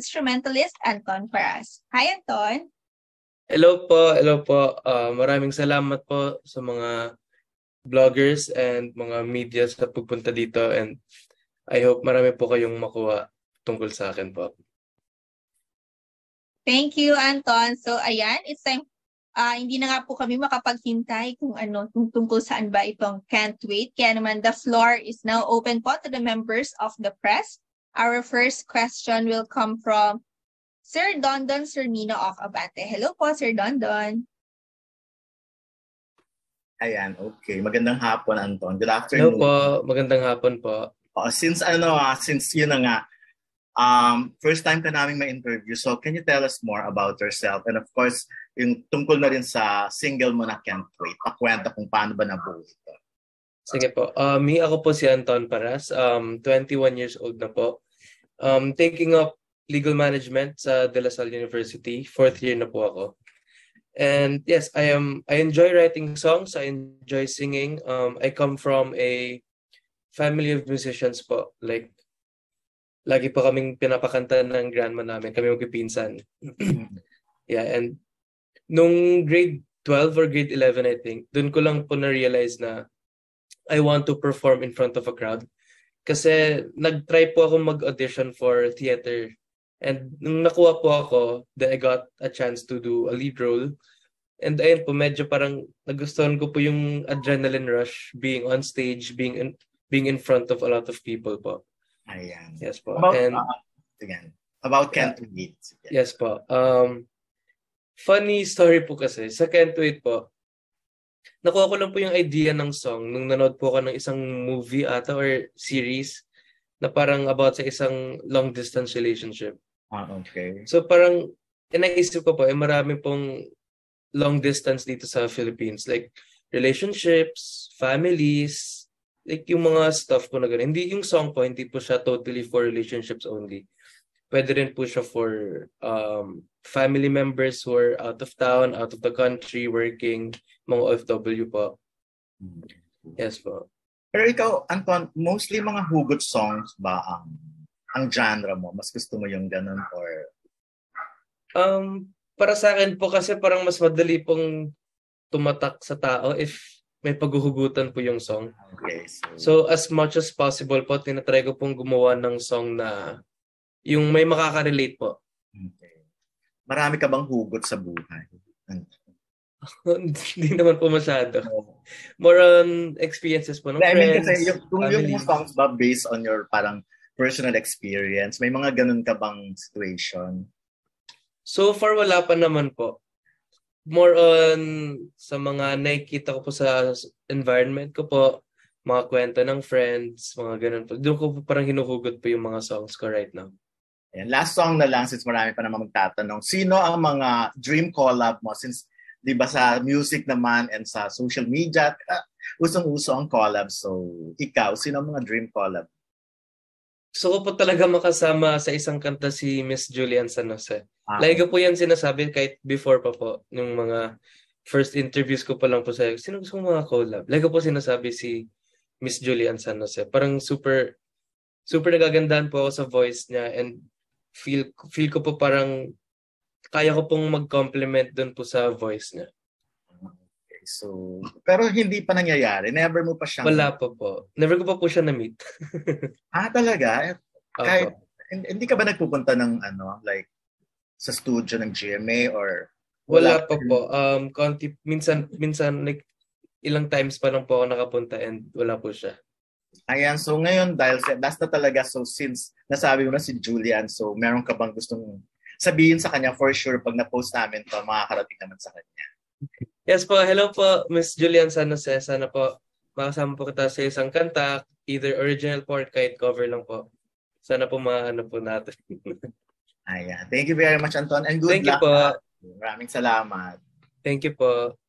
instrumentalist Anton Paras. Hi, Anton. Hello po, hello po. Maraming salamat po sa mga vloggers and mga media sa pagpunta dito, and I hope marami po kayong makuha tungkol sa akin po. Thank you, Anton. So, ayan, it's time. Hindi na nga po kami makapaghintay kung tungkol saan ba itong Can't Wait. Kaya naman, the floor is now open po to the members of the press. Our first question will come from Sir Dondon Cernino of Abante. Hello po, Sir Dondon. Ayan, okay. Magandang hapon, Anton. Good afternoon. Hello po, magandang hapon po. Since yun na nga, first time ka namin ma-interview, so can you tell us more about yourself? And of course, yung tungkol na rin sa single mo na Can't Wait. Pakwenta kung paano ba nabuo ito. Sige po. Ako po si Anton Paras, 21 years old na po. Taking up legal management sa De La Salle University, 4th year na po ako. And yes, I enjoy writing songs, I enjoy singing. I come from a family of musicians po. Like, lagi po kaming pinapakanta ng grandma namin, kami magpipinsan. Yeah, and nung grade 12 or grade 11, I think, dun ko lang po na-realize na I want to perform in front of a crowd. Kasi nag-try po ako mag-audition for theater. And nung nakuha po ako, then I got a chance to do a lead role. And ayun po, medyo parang nagustuhan ko po yung adrenaline rush, being on stage, being in front of a lot of people po. Ayan. Yes po. About Can't Wait. Yes po. Funny story po kasi, sa Can't Wait po, nakuha ko lang po yung idea ng song nung nanood po ako ng isang movie ata or series na parang about sa isang long distance relationship. Okay. So parang inaisip ko po, marami pong long distance dito sa Philippines. Like relationships, families, like yung mga stuff po na gano'n. Hindi yung song po, hindi po siya totally for relationships only. Pwede rin po siya for family members who are out of town, out of the country, working, mga OFW po. Yes po. Pero ikaw, Anton, mostly mga hugot songs ba ang genre mo? Mas gusto mo yung ganun or? Para sa akin po kasi parang mas madali pong tumatak sa tao if may paghuhugutan po yung song. Okay. So as much as possible po, tinatry ko pong gumawa ng song na yung may makaka-relate po. Okay. Marami ka bang hugot sa buhay? Hindi naman po masyado. More on experiences po ng friends. I mean, kasi yung songs ba based on your parang personal experience? May mga ganun ka bang situation? So far, wala pa naman po. More on sa mga nakikita ko po sa environment ko po, mga kwento ng friends, mga ganun po. Doon ko po parang hinuhugot po yung mga songs ko right now. Ayan, last song na lang since marami pa naman magtatanong. Sino ang mga dream collab mo? Since di ba sa music naman and sa social media, usong-uso ang collab. So, ikaw, sino ang mga dream collab? Gusto ko po talaga makasama sa isang kanta si Miss Julian San Jose. Lagi ko po yan sinasabi kahit before pa po. Yung mga first interviews ko pa lang po sa sino gusto mo mga collab? Lagi ko po sinasabi si Miss Julian San Jose. Parang super nagagandahan po ako sa voice niya and feel ko po parang kaya ko pong mag-compliment doon po sa voice niya. Okay, so, pero hindi pa nangyayari? Never mo pa siyang... Wala pa po. Never ko pa po siya na-meet. Talaga? Kahit, hindi ka ba nagpupunta ng like, sa studio ng GMA or... Wala pa po. Minsan, like, ilang times pa lang po ako nakapunta and wala po siya. Ayan, so ngayon, dahil last na talaga, so since nasabi mo na si Julian, so meron ka bang gustong sabihin sa kanya for sure pag na-post namin to, makakarating naman sa kanya? Yes po. Hello po, Miss Julian San Jose. Sana po makasama po kita sa isang kanta, either original po or kahit cover lang po. Sana po maano po natin. Ayan. Thank you very much, Anton. And good luck. Thank you po. Maraming salamat. Thank you po.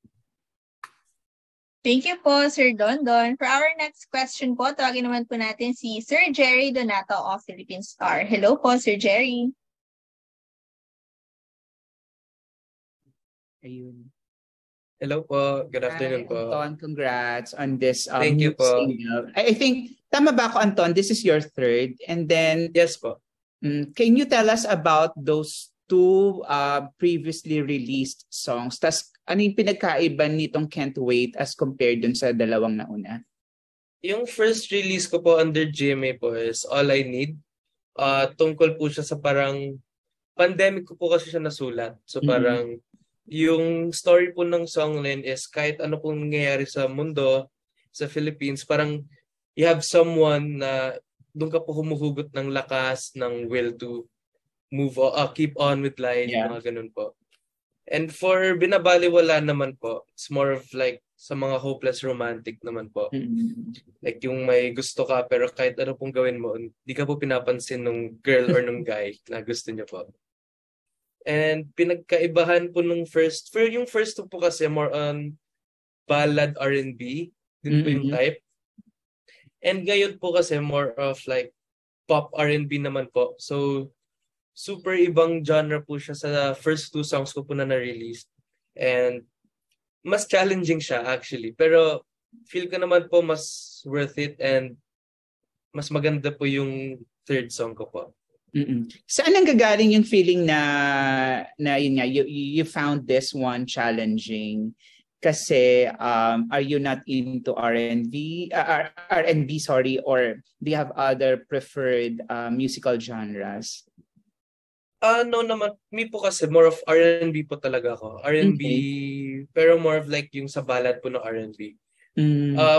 Thank you po, Sir Dondon. For our next question po, tawagin naman po natin si Sir Jerry Donato of Philippine Star. Hello po, Sir Jerry. Ayun. Hello po. Good afternoon po. Anton, congrats on this Thank you po. single. I think, tama ba ako, Anton? This is your third. And then, yes po. Can you tell us about those two previously released songs? Tas ano yung pinagkaiba nitong Can't Wait as compared dun sa dalawang nauna? Yung first release ko po under GMA po is All I Need. Tungkol po siya sa parang pandemic ko po kasi siya nasulat. So parang yung story po ng songline is kahit ano pong nangyayari sa mundo, sa Philippines, parang you have someone na doon ka po humuhugot ng lakas, ng will to move on, keep on with life, mga ganun po. And for Binabaliwala naman po, it's more of like sa mga hopeless romantic naman po. Like yung may gusto ka pero kahit ano pong gawin mo, hindi ka po pinapansin ng girl or ng guy na gusto niya po. And pinagkaibahan po nung yung first two po kasi more on ballad R&B, din po yung type. And ngayon po kasi more of like pop R&B naman po. So super ibang genre po siya sa first two songs ko po na na-release. And mas challenging siya actually. Pero feel ko naman po mas worth it and mas maganda po yung third song ko po. Saan ang gagaling yung feeling na yun nga, you found this one challenging? Kasi are you not into R&B, sorry, or do you have other preferred musical genres? No naman. Me po kasi more of R&B po talaga ako. R&B, pero more of like yung sa ballad po ng R&B.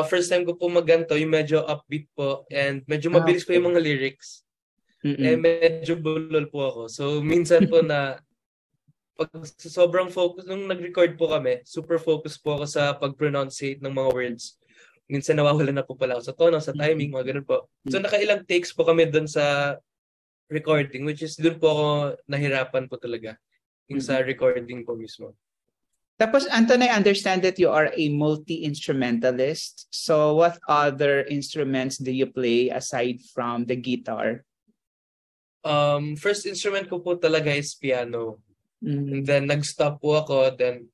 First time ko po magganto, yung medyo upbeat po and medyo mabilis po yung mga lyrics. Eh medyo bulol po ako. So minsan po na pag sobrang focus, nung nag-record po kami, super focus po ako sa pag-pronunciate ng mga words. Minsan nawawala na po pala ako sa tono, sa timing, mga ganun po. So nakailang takes po kami dun sa recording, which is dun po ako nahirapan po talaga. Yung sa recording po mismo. Tapos, Anton, I understand that you are a multi-instrumentalist. So what other instruments do you play aside from the guitar? First instrument ko po talaga is piano. And then nag-stop po ako, then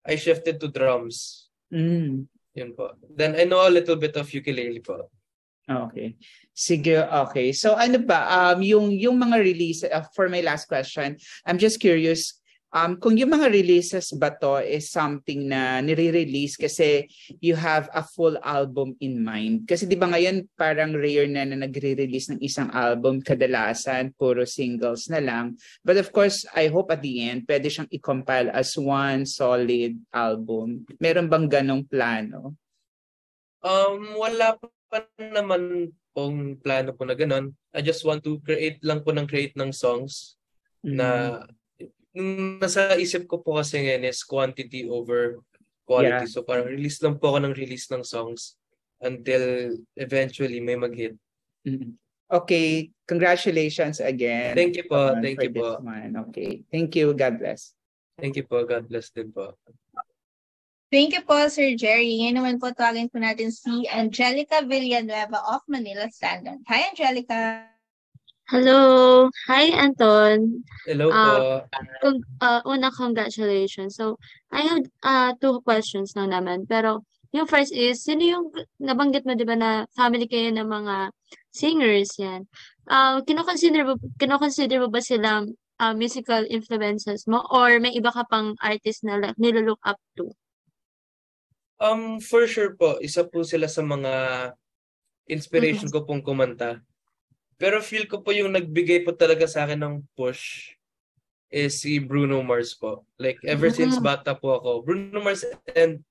I shifted to drums. Yun po. Then I know a little bit of ukulele po. Okay. Sige, okay. So ano ba, yung mga release, for my last question, I'm just curious, kung yung mga releases ba to is something na nire-release kasi you have a full album in mind? Kasi di ba ngayon parang rare na nagre-release ng isang album, kadalasan puro singles na lang. But of course, I hope at the end, pwede siyang i-compile as one solid album. Meron bang ganong plano? Wala pa naman pong plano po na ganon. I just want to create ng songs na nasa isip ko po kasi ngayon is quantity over quality. So parang release lang po ako ng songs until eventually may mag-hit. Okay. Congratulations again. Thank you po. Thank you po. Okay. Thank you. God bless. Thank you po. God bless din po. Thank you po, Sir Jerry. Ngayon naman po tawagin po natin si Angelica Villanueva of Manila Standard. Hi, Angelica. Hello. Hi, Anton. Hello po. Congratulations. So, I have two questions na naman. Pero, yung first is, sino yung nabanggit mo, di ba, na family kayo ng mga singers yan? Kinoconsider mo ba silang musical influences mo? Or may iba ka pang artist na nilolook up to? For sure po. Isa po sila sa mga inspiration ko pong kumanta. Pero feel ko po yung nagbigay po talaga sa akin ng push is si Bruno Mars po. Like ever since bata po ako, Bruno Mars and